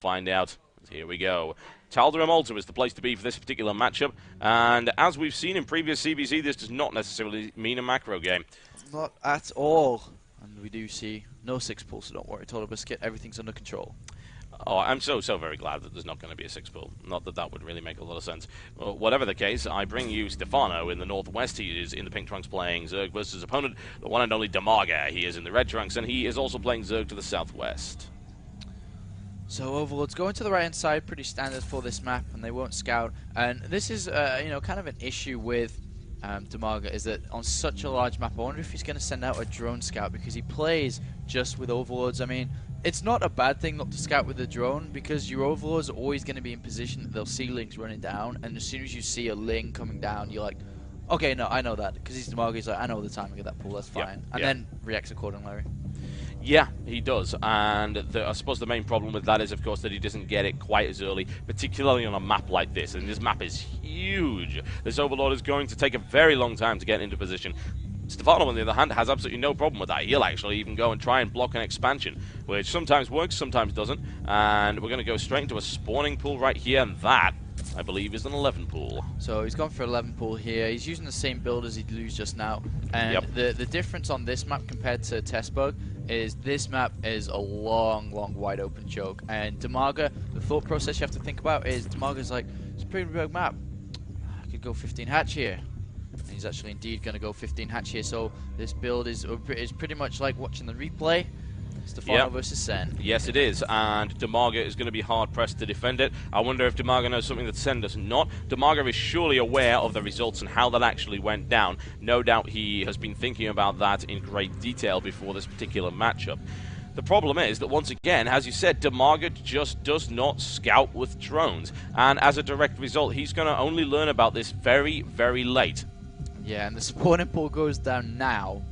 find out. Here we go. Tal'Dorei Malta is the place to be for this particular matchup, and as we've seen in previous CBC, this does not necessarily mean a macro game. Not at all. And we do see no 6 pull, so don't worry, Total Biscuit, everything's under control. Oh, I'm so very glad that there's not going to be a 6 pull. Not that that would really make a lot of sense. Well, whatever the case, I bring you Stefano in the northwest. He is in the pink trunks playing Zerg versus his opponent, the one and only DIMAGA. He is in the red trunks, and he is also playing Zerg to the southwest. So Overlords going to the right-hand side, pretty standard for this map, and they won't scout. And this is, you know, kind of an issue with DIMAGA, is that on such a large map, I wonder if he's going to send out a drone scout, because he plays just with Overlords. I mean, it's not a bad thing not to scout with a drone, because your Overlords are always going to be in position that they'll see Lings running down, and as soon as you see a Ling coming down, you're like, okay, no, I know that, because he's DIMAGA, he's like, I know the timing of that pull, that's fine. And then reacts accordingly. Yeah, he does, and I suppose the main problem with that is, of course, that he doesn't get it quite as early, particularly on a map like this, and this map is huge. This Overlord is going to take a very long time to get into position. Stefano, on the other hand, has absolutely no problem with that. He'll actually even go and try and block an expansion, which sometimes works, sometimes doesn't, and we're going to go straight into a spawning pool right here, and that, I believe, is an 11 pool. So he's gone for 11 pool here. He's using the same build as he'd lose just now, and the difference on this map compared to Testbug is this map is a long, wide open choke. And DIMAGA, the thought process you have to think about is DIMAGA's like, it's a pretty big map. I could go 15 hatch here. And he's actually indeed going to go 15 hatch here. So this build is pretty much like watching the replay. Stefano versus Sen. Yes, it is, and DIMAGA is going to be hard-pressed to defend it. I wonder if DIMAGA knows something that Sen does not. DIMAGA is surely aware of the results and how that actually went down. No doubt he has been thinking about that in great detail before this particular matchup. The problem is that, once again, as you said, DIMAGA just does not scout with drones, and as a direct result, he's going to only learn about this very, very late. Yeah, and the spawning pool goes down now.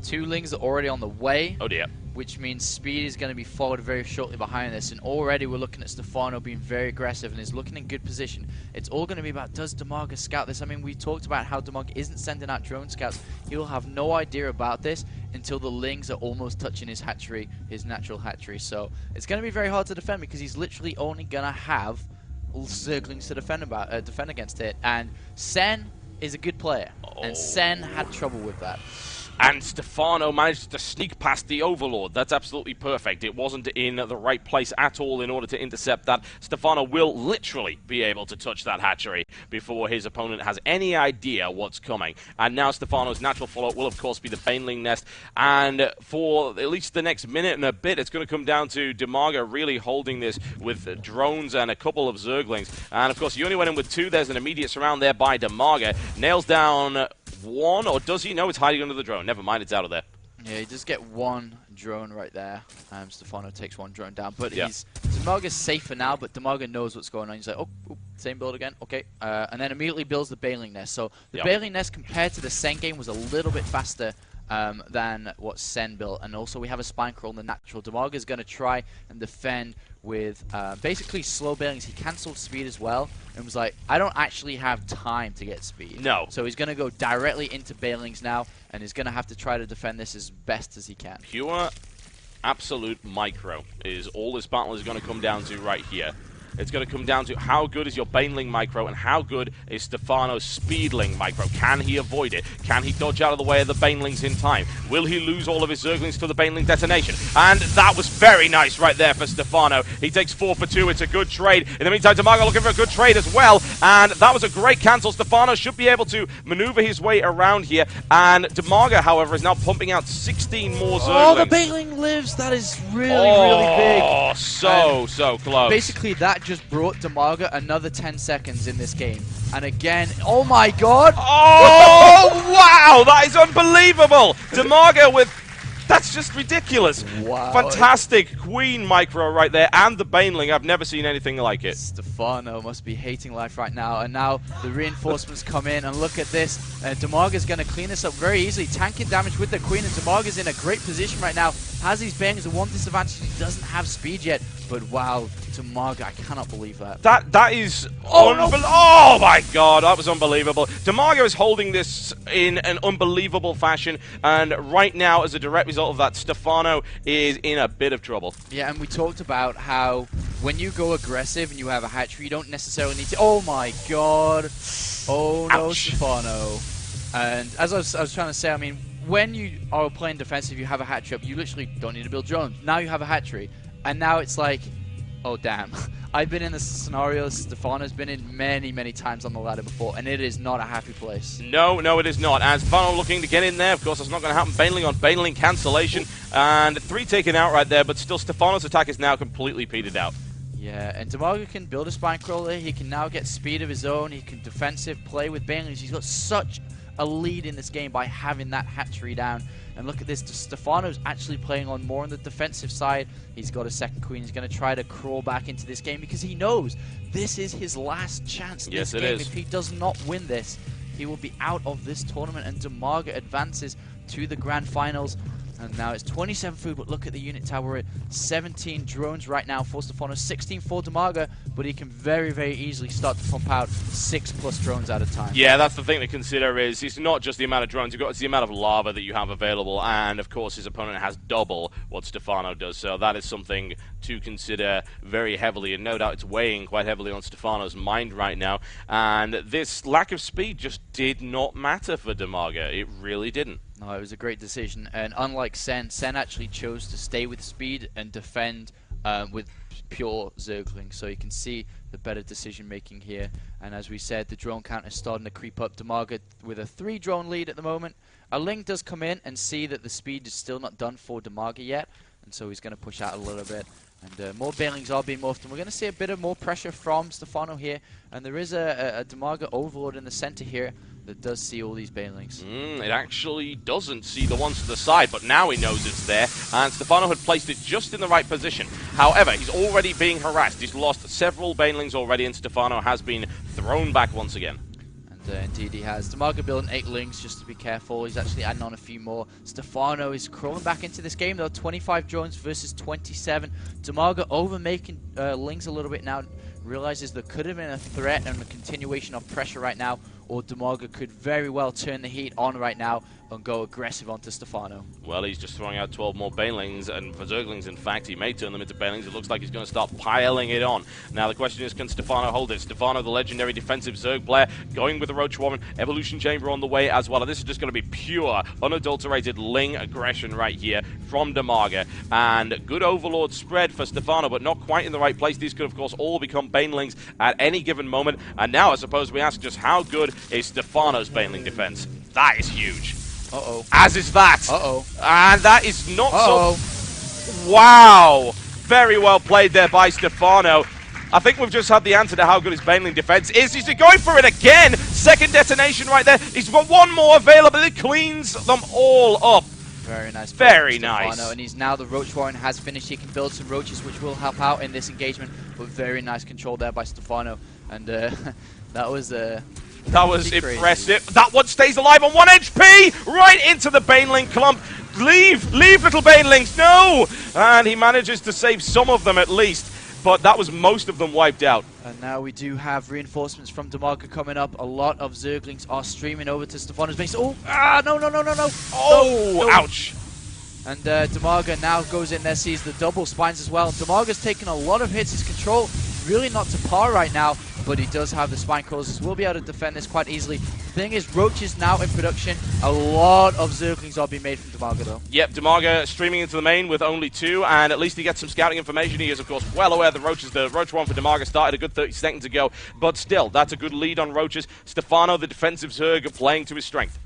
2 Lings are already on the way. Oh dear. Which means speed is going to be followed very shortly behind this, and already we're looking at Stefano being very aggressive and is looking in good position. It's all going to be about, does DIMAGA scout this? I mean, we talked about how DIMAGA isn't sending out drone scouts. He'll have no idea about this until the Lings are almost touching his hatchery, his natural hatchery. So it's going to be very hard to defend, because he's literally only going to have Zerglings to defend against it. And Sen is a good player, and Sen had trouble with that. And Stefano managed to sneak past the Overlord. That's absolutely perfect. It wasn't in the right place at all in order to intercept that. Stefano will literally be able to touch that hatchery before his opponent has any idea what's coming. And now Stefano's natural follow-up will, of course, be the Baneling Nest. And for at least the next minute and a bit, it's going to come down to DIMAGA really holding this with drones and a couple of Zerglings. And, of course, he only went in with 2. There's an immediate surround there by DIMAGA. Nails down 1, or does he? No, it's hiding under the drone. Never mind, it's out of there. Yeah, he does get 1 drone right there. Stefano takes 1 drone down, but DIMAGA's safer now, but DIMAGA knows what's going on. He's like, oh, same build again, okay. And then immediately builds the Baneling Nest. So the Baneling Nest compared to the Sen game was a little bit faster than what Sen built. And also we have a Spine Crawl in the natural. DIMAGA is going to try and defend with basically slow Banelings. He cancelled speed as well and was like, I don't actually have time to get speed. No. So he's going to go directly into Banelings now, and he's going to have to try to defend this as best as he can. Pure, absolute micro is all this battle is going to come down to right here. It's going to come down to how good is your Baneling micro and how good is Stefano's Speedling micro. Can he avoid it? Can he dodge out of the way of the Banelings in time? Will he lose all of his Zerglings to the Baneling detonation? And that was very nice right there for Stefano. He takes 4 for 2. It's a good trade. In the meantime, DIMAGA looking for a good trade as well. And that was a great cancel. Stefano should be able to maneuver his way around here. And DIMAGA, however, is now pumping out 16 more Zerglings. Oh, the Baneling lives. That is really, really big. Oh, so close. Basically, that just brought DIMAGA another 10 seconds in this game. And again, oh my god! Oh, wow! That is unbelievable! DIMAGA with... That's just ridiculous. Wow. Fantastic Queen micro right there, and the Baneling. I've never seen anything like it. Stefano must be hating life right now. And now the reinforcements come in, and look at this. DIMAGA's going to clean this up very easily. Tanking damage with the Queen, and DIMAGA's in a great position right now. Has these Banelings. The one disadvantage, he doesn't have speed yet. But wow, DIMAGA, I cannot believe that. That is... Oh my god, that was unbelievable. DIMAGA is holding this in an unbelievable fashion, and right now, as a direct result of that, Stefano is in a bit of trouble. Yeah, and we talked about how when you go aggressive and you have a hatchery, you don't necessarily need to... Oh my god! Oh no, Ouch. Stefano. And as I was trying to say, I mean, when you are playing defensive, you have a hatchery up, you literally don't need to build drones. Now you have a hatchery, and now it's like, oh damn. I've been in this scenario Stefano's been in many, many times on the ladder before, and it is not a happy place. No, it is not. And Stefano looking to get in there. Of course, that's not going to happen. Baneling on Baneling cancellation. And 3 taken out right there, but still Stefano's attack is now completely petered out. Yeah, and DIMAGA can build a spine crawler. He can now get speed of his own. He can defensive play with Banelings. He's got such a lead in this game by having that hatchery down. And look at this, Stefano's actually playing on more on the defensive side. He's got a second queen. He's going to try to crawl back into this game because he knows this is his last chance in this game. If he does not win this, he will be out of this tournament, and DIMAGA advances to the grand finals. And now it's 27 food, but look at the unit tower. We're at 17 drones right now for Stefano, 16 for DIMAGA, but he can very, very easily start to pump out 6+ drones at a time. Yeah, that's the thing to consider is it's not just the amount of drones you've got, it's the amount of lava that you have available, and of course his opponent has double what Stefano does, so that is something to consider very heavily, and no doubt it's weighing quite heavily on Stefano's mind right now, and this lack of speed just did not matter for DIMAGA. It really didn't. No, it was a great decision, and unlike Sen actually chose to stay with speed and defend with pure Zergling, so you can see the better decision making here. And as we said, the drone count is starting to creep up. DIMAGA with a 3 drone lead at the moment. A Ling does come in and see that the speed is still not done for DIMAGA yet, and so he's going to push out a little bit. And more Banelings are being morphed, and we're going to see a bit of more pressure from Stefano here. And there is a DIMAGA overlord in the center here that does see all these Banelings. It actually doesn't see the ones to the side, but now he knows it's there, and Stefano had placed it just in the right position. However, he's already being harassed. He's lost several Banelings already, and Stefano has been thrown back once again. Indeed he has. DIMAGA building 8 Lings, just to be careful. He's actually adding on a few more. Stefano is crawling back into this game though. 25 drones versus 27. DIMAGA over making Lings a little bit now. Realizes there could have been a threat and a continuation of pressure right now, or DIMAGA could very well turn the heat on right now and go aggressive onto Stefano. Well, he's just throwing out 12 more Banelings, and for Zerglings, in fact, he may turn them into Banelings. It looks like he's going to start piling it on. Now, the question is, can Stefano hold it? Stefano, the legendary defensive Zerg player, going with the Roach Woman, Evolution Chamber on the way as well. And this is just going to be pure, unadulterated Ling aggression right here from DIMAGA. And good Overlord spread for Stefano, but not quite in the right place. These could, of course, all become Banelings at any given moment. And now, I suppose we ask just how good is Stefano's Baneling defense? That is huge. Uh-oh. As is that. Uh-oh. And that is not so... Wow. Very well played there by Stefano. I think we've just had the answer to how good his Baneling defense is. He's going for it again. Second detonation right there. He's got one more available. He cleans them all up. Very nice. Very nice. And he's now the Roach Warren has finished. He can build some roaches, which will help out in this engagement. But very nice control there by Stefano. And that was... That was impressive. That one stays alive on 1 HP! Right into the Baneling clump. Leave little Banelings, no! And he manages to save some of them at least. But that was most of them wiped out. And now we do have reinforcements from DIMAGA coming up. A lot of Zerglings are streaming over to Stefano's base. Oh, no. Oh, no. Ouch. And DIMAGA now goes in there, sees the double spines as well. DIMAGA's taken a lot of hits. His control really not to par right now, but he does have the spine crawlers. Will be able to defend this quite easily. The thing is, Roach is now in production. A lot of Zerglings are being made from DIMAGA though. Yep, DIMAGA streaming into the main with only 2, and at least he gets some scouting information. He is, of course, well aware the Roach one for DIMAGA started a good 30 seconds ago, but still, that's a good lead on Roaches. Stefano, the defensive Zerg, playing to his strength.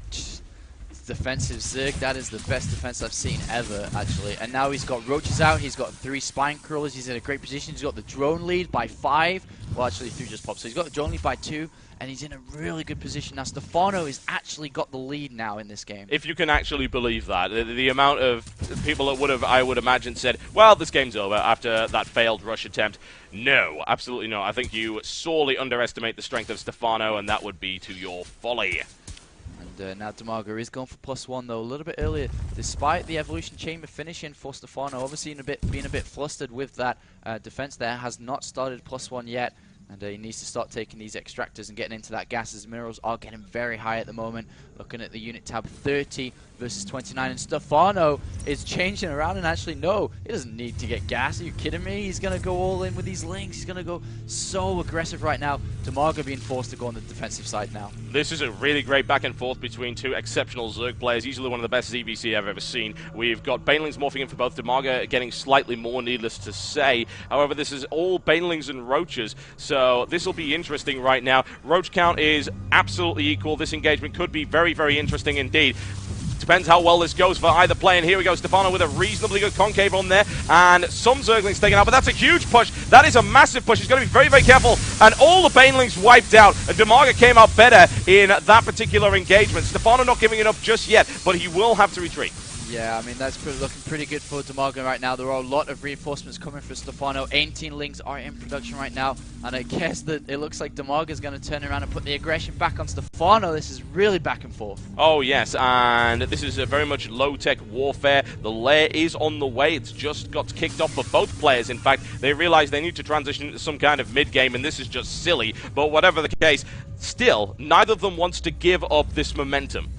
Defensive Zerg, that is the best defense I've seen ever, actually. And now he's got Roaches out, he's got 3 spine crawlers, he's in a great position. He's got the drone lead by 5. Well, actually, 3 just popped. So he's got the drone lead by 2, and he's in a really good position. Now, Stefano has actually got the lead now in this game. If you can actually believe that. The amount of people that would have, I would imagine, said, well, this game's over after that failed rush attempt. No, absolutely not. I think you sorely underestimate the strength of Stefano, and that would be to your folly. And now DIMAGA is going for +1 though, a little bit earlier, despite the Evolution Chamber finishing for Stefano. Obviously being a bit flustered with that defense there, has not started +1 yet. And he needs to start taking these extractors and getting into that gas, as minerals are getting very high at the moment. Looking at the unit tab, 30 versus 29, and Stefano is changing around, and actually, no, he doesn't need to get gas. Are you kidding me? He's going to go all in with these links. He's going to go so aggressive right now. DIMAGA being forced to go on the defensive side now. This is a really great back and forth between two exceptional Zerg players, easily one of the best ZVC I've ever seen. We've got Banelings morphing in for both. DIMAGA getting slightly more, needless to say. However, this is all Banelings and Roaches, so this will be interesting right now. Roach count is absolutely equal. This engagement could be very, very interesting indeed. Depends how well this goes for either player. And here we go, Stefano with a reasonably good concave on there. And some Zerglings taken out, but that's a huge push. That is a massive push. He's going to be very, very careful. And all the Banelings wiped out. And DIMAGA came out better in that particular engagement. Stefano not giving it up just yet, but he will have to retreat. Yeah, I mean, that's looking pretty good for DIMAGA right now. There are a lot of reinforcements coming for Stefano. 18 links are in production right now, and I guess that it looks like DIMAGA is going to turn around and put the aggression back on Stefano. This is really back and forth. Oh, yes, and this is a very much low-tech warfare. The lair is on the way. It's just got kicked off for both players. In fact, they realize they need to transition into some kind of mid-game, and this is just silly. But whatever the case, still, neither of them wants to give up this momentum.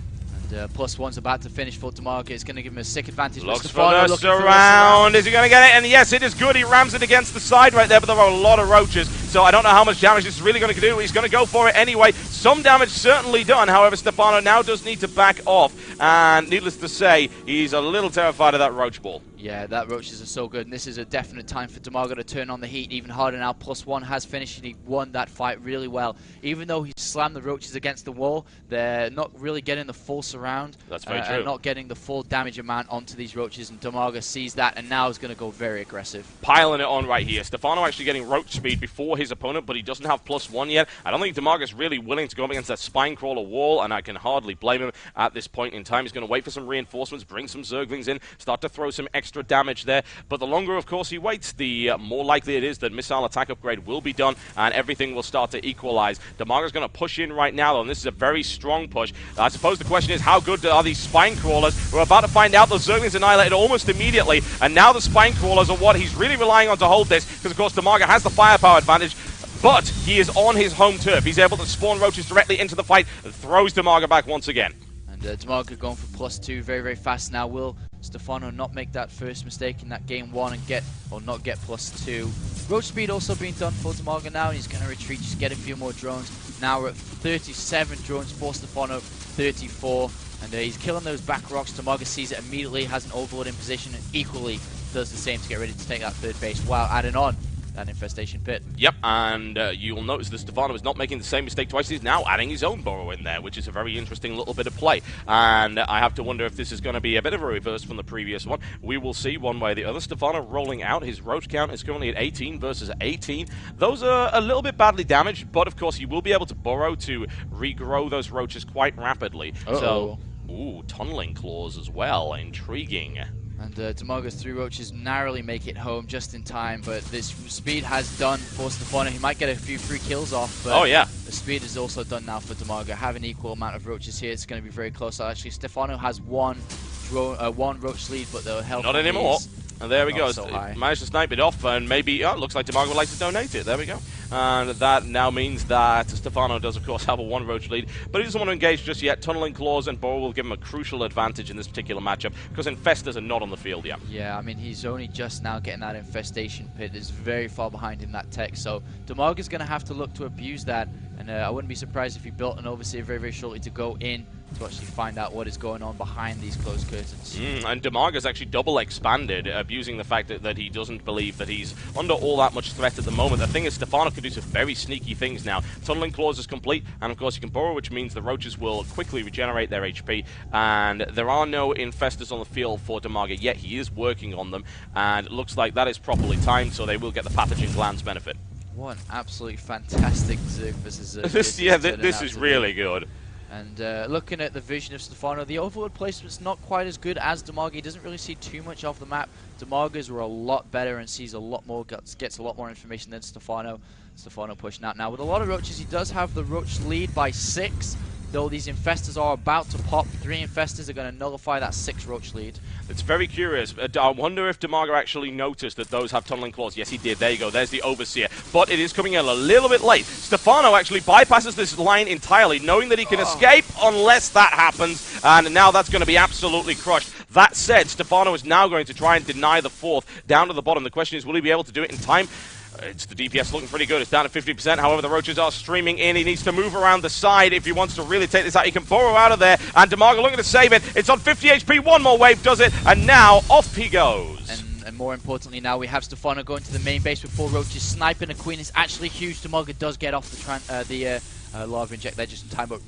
+1's about to finish for DIMAGA. It's going to give him a sick advantage. Looks for the surround. Is he going to get it? And yes, it is good. He rams it against the side right there, but there are a lot of Roaches, so I don't know how much damage this is really going to do. He's going to go for it anyway. Some damage certainly done. However, Stefano now does need to back off, and needless to say, he's a little terrified of that Roach ball. Yeah, that Roaches are so good, and this is a definite time for DIMAGA to turn on the heat even harder now. +1 has finished, and he won that fight really well. Even though he slammed the Roaches against the wall, they're not really getting the full surround. That's very true. And not getting the full damage amount onto these Roaches, and DIMAGA sees that, and now is going to go very aggressive. Piling it on right here. Stefano actually getting Roach speed before his opponent, but he doesn't have +1 yet. I don't think DIMAGA's really willing to go up against that spine crawler wall, and I can hardly blame him at this point in time. He's going to wait for some reinforcements, bring some Zerglings in, start to throw some extra damage there. But the longer, of course, he waits, the more likely it is that missile attack upgrade will be done and everything will start to equalize. DIMAGA's going to push in right now, though, and this is a very strong push. I suppose the question is, how good are these spine crawlers? We're about to find out. The Zerglings annihilated almost immediately, and now the spine crawlers are what he's really relying on to hold this, because, of course, DIMAGA has the firepower advantage. But he is on his home turf. He's able to spawn Roaches directly into the fight and throws DIMAGA back once again. And DIMAGA going for +2 very, very fast now. Will Stefano not make that first mistake in that game 1 and not get +2? Roach speed also being done for DIMAGA now, and he's going to retreat, just get a few more drones. Now we're at 37 drones for Stefano, 34. And he's killing those back rocks. DIMAGA sees it immediately, has an overload in position, and equally does the same to get ready to take that third base while adding on that infestation pit. Yep, and you'll notice that Stefano is not making the same mistake twice. He's now adding his own burrow in there, which is a very interesting little bit of play. And I have to wonder if this is going to be a bit of a reverse from the previous one. We will see one way or the other. Stefano rolling out. His Roach count is currently at 18 versus 18. Those are a little bit badly damaged, but of course he will be able to burrow to regrow those Roaches quite rapidly. So, ooh, tunneling claws as well. Intriguing. And DIMAGA's 3 Roaches narrowly make it home just in time, but this speed has done for Stefano. He might get a few free kills off, but the speed is also done now for DIMAGA. Having equal amount of Roaches here, it's going to be very close. Actually, Stefano has one Roach lead, but the health not anymore. And there we go. So managed to snipe it off, and maybe, it looks like DIMAGA would like to donate it. There we go. And that now means that Stefano does, of course, have a 1 Roach lead, but he doesn't want to engage just yet. Tunneling Claws and Burrow will give him a crucial advantage in this particular matchup, because Infestors are not on the field yet. Yeah, I mean, he's only just now getting that infestation pit. It's very far behind in that tech, so DIMAGA's going to have to look to abuse that, and I wouldn't be surprised if he built an Overseer very, very shortly to go in to actually find out what is going on behind these closed curtains. And DIMAGA's actually double expanded, abusing the fact that he doesn't believe that he's under all that much threat at the moment. The thing is, Stefano can do some very sneaky things now. Tunneling Claws is complete, and of course you can burrow, which means the Roaches will quickly regenerate their HP, and there are no Infestors on the field for DIMAGA yet. He is working on them, and it looks like that is properly timed, so they will get the pathogen glands benefit. What an absolutely fantastic Zerg versus Zerg. This is really good. And looking at the vision of Stefano, the overload placement's not quite as good as DIMAGA. He doesn't really see too much of the map. DIMAGA's were a lot better and sees a lot more, gets a lot more information than Stefano. Stefano pushing out now. With a lot of Roaches, he does have the Roach lead by 6. Though these Infestors are about to pop. 3 Infestors are going to nullify that 6 Roach lead. It's very curious. I wonder if DIMAGA actually noticed that those have Tunneling Claws. Yes, he did. There you go. There's the Overseer. But it is coming in a little bit late. Stefano actually bypasses this line entirely, knowing that he can escape unless that happens. and now that's going to be absolutely crushed. That said, Stefano is now going to try and deny the fourth down to the bottom. The question is, will he be able to do it in time? It's the DPS looking pretty good. It's down to 50%. However, the Roaches are streaming in. He needs to move around the side if he wants to really take this out. He can burrow out of there. And DIMAGA looking to save it. It's on 50 HP. One more wave does it. And now off he goes. And more importantly, now we have Stefano going to the main base with 4 Roaches. Sniping a Queen is actually huge. DIMAGA does get off the lava inject there just in time, but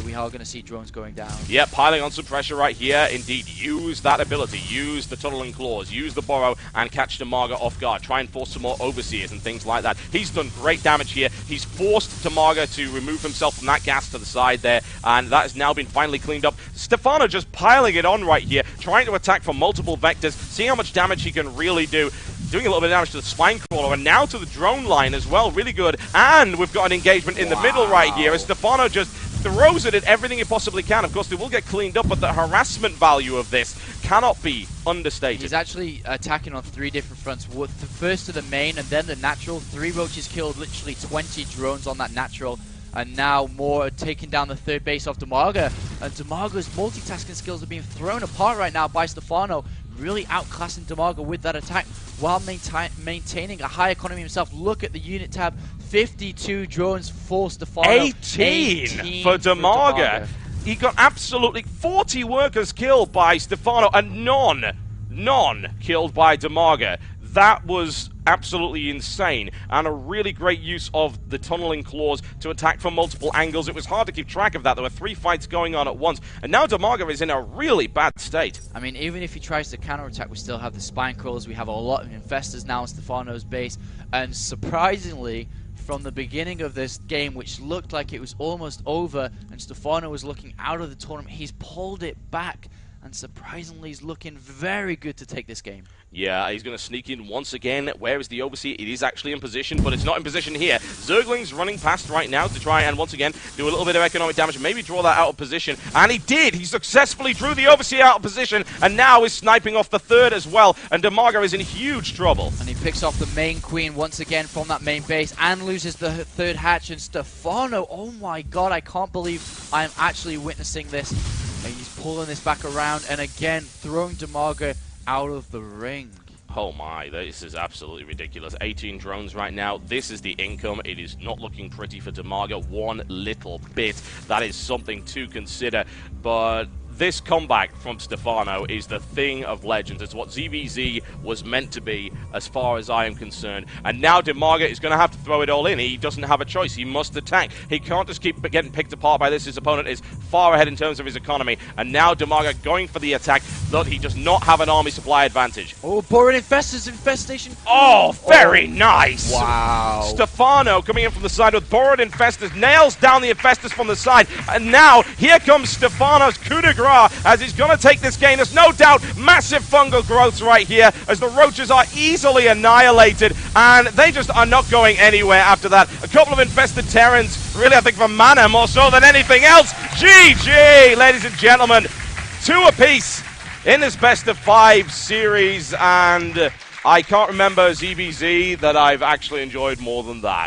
we are going to see drones going down. Yeah, piling on some pressure right here. Indeed, use that ability. Use the tunnel and claws. Use the burrow and catch DIMAGA off guard. Try and force some more overseers and things like that. He's done great damage here. He's forced DIMAGA to remove himself from that gas to the side there, and that has now been finally cleaned up. Stefano just piling it on right here, trying to attack from multiple vectors, seeing how much damage he can really do. Doing a little bit of damage to the spine crawler, and now to the drone line as well. Really good. And we've got an engagement in the middle right here as Stefano just throws it at everything he possibly can. Of course, they will get cleaned up, but the harassment value of this cannot be understated. He's actually attacking on 3 different fronts. First to the main, and then the natural. 3 Roaches killed, literally 20 drones on that natural. And now more taking down the 3rd base of DIMAGA. And DIMAGA's multitasking skills are being thrown apart right now by Stefano. Really outclassing DIMAGA with that attack while maintaining a high economy himself. Look at the unit tab. 52 drones for Stefano. 18 for DIMAGA. He got absolutely 40 workers killed by Stefano and none killed by DIMAGA. That was absolutely insane, and a really great use of the tunneling claws to attack from multiple angles. It was hard to keep track of that. There were 3 fights going on at once, and now DIMAGA is in a really bad state. I mean, even if he tries to counterattack, we still have the spine crawlers. We have a lot of infestors now on Stefano's base, and surprisingly, from the beginning of this game, which looked like it was almost over, and Stefano was looking out of the tournament, he's pulled it back, and surprisingly, he's looking very good to take this game. Yeah, he's going to sneak in once again. Where is the Overseer? It is actually in position, but it's not in position here. Zergling's running past right now to try and once again do a little bit of economic damage, maybe draw that out of position. And he did! He successfully drew the Overseer out of position, and now is sniping off the 3rd as well. And DIMAGA is in huge trouble. And he picks off the main Queen once again from that main base and loses the 3rd hatch. And Stefano, oh my god, I can't believe I'm actually witnessing this. And he's pulling this back around and again throwing DIMAGA out of the ring. Oh my, this is absolutely ridiculous. 18 drones right now. This is the income. It is not looking pretty for DIMAGA one little bit. That is something to consider. But this comeback from Stefano is the thing of legends. It's what ZVZ was meant to be as far as I am concerned. And now DIMAGA is going to have to throw it all in. He doesn't have a choice. He must attack. He can't just keep getting picked apart by this. His opponent is far ahead in terms of his economy. And now DIMAGA going for the attack, but he does not have an army supply advantage. Oh, Borin infestation. Oh, very nice. Wow. Stefano coming in from the side with Borrowed Infestors, nails down the Infestors from the side. And now here comes Stefano's coup de grace as he's going to take this game. There's no doubt massive fungal growths right here as the Roaches are easily annihilated, and they just are not going anywhere after that. A couple of infested Terrans, really I think for mana more so than anything else. GG, ladies and gentlemen. 2 apiece in this best of 5 series, and I can't remember ZBZ that I've actually enjoyed more than that.